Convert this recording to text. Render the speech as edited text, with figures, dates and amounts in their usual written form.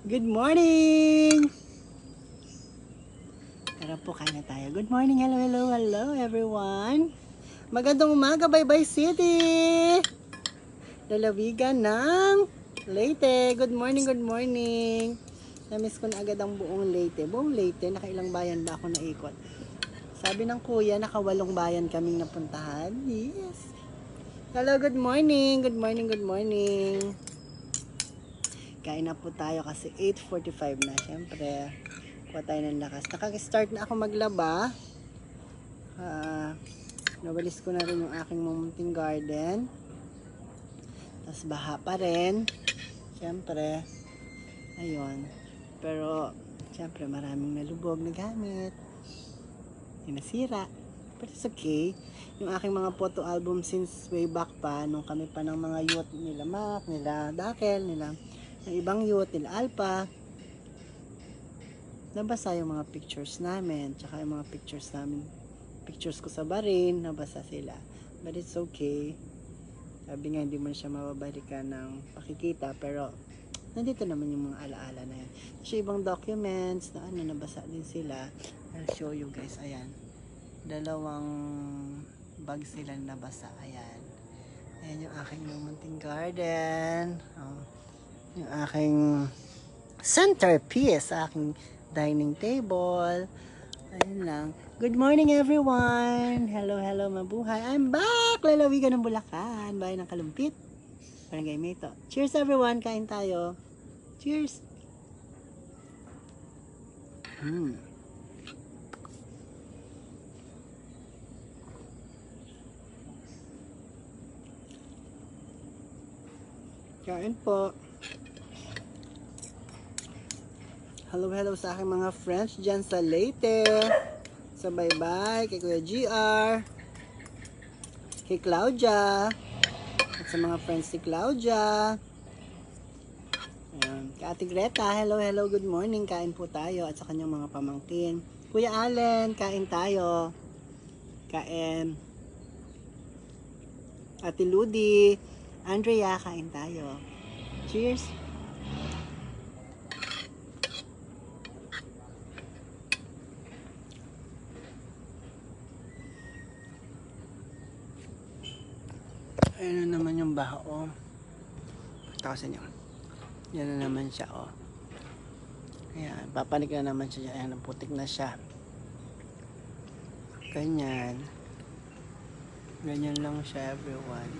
Good morning! Tara po, kain na tayo. Good morning, hello, hello, hello everyone! Magandang umaga, Bye-Bye City! Lalawigan ng Leyte. Good morning, good morning! Namiss ko na agad ang buong Leyte. Buong Leyte, nakailang bayan ba ako naikot? Sabi ng kuya, nakawalong bayan kaming napuntahan. Yes! Hello, good morning! Good morning, good morning! Kain na po tayo kasi 8:45 na. Siyempre, kuha tayo ng lakas. Nakag-start na ako maglaba. Nawalis ko na rin yung aking munting garden. Tapos baha pa rin. Siyempre, ayun. Pero, siyempre, maraming nalubog na gamit. Nasira. But it's okay. Yung aking mga photo album since way back pa, nung kami pa ng mga youth nila Mac, nila Dakel, nila ng ibang youth, nila Alpha, nabasa yung mga pictures namin, tsaka yung mga pictures namin, pictures ko sa Bahrain, nabasa sila. But it's okay. Sabi nga, hindi man siya mababalikan ng pakikita, pero nandito naman yung mga alaala na yan. Kasi ibang documents na nabasa din sila. I'll show you guys, ayan. Dalawang bag sila nabasa, ayan. Ayan yung aking munting garden. Yung aking centerpiece sa aking dining table. Ayun lang. Good morning everyone! Hello, hello, mabuhay. I'm back! Lalawigan ng Bulacan. Bayan ng Kalumpit. Barangay Mayto. Cheers everyone! Kain tayo. Cheers! Kain po. Hello, hello sa aking mga friends dyan sa Leyte. Sa Bye-Bye, kay Kuya GR, kay Claudia, at sa mga friends ni Claudia. Ayan. Kay Ate Greta, hello, hello, good morning. Kain po tayo at sa kanyang mga pamangkin. Kuya Allen, kain tayo. Kain. Ate Ludi, Andrea, kain tayo. Cheers! Ayan na naman yung baho. Ito sa inyo. Yan na naman siya, oh. Ayan, papanik na naman siya. Ayan, putik na siya. Ganyan. Ganyan lang siya, everyone.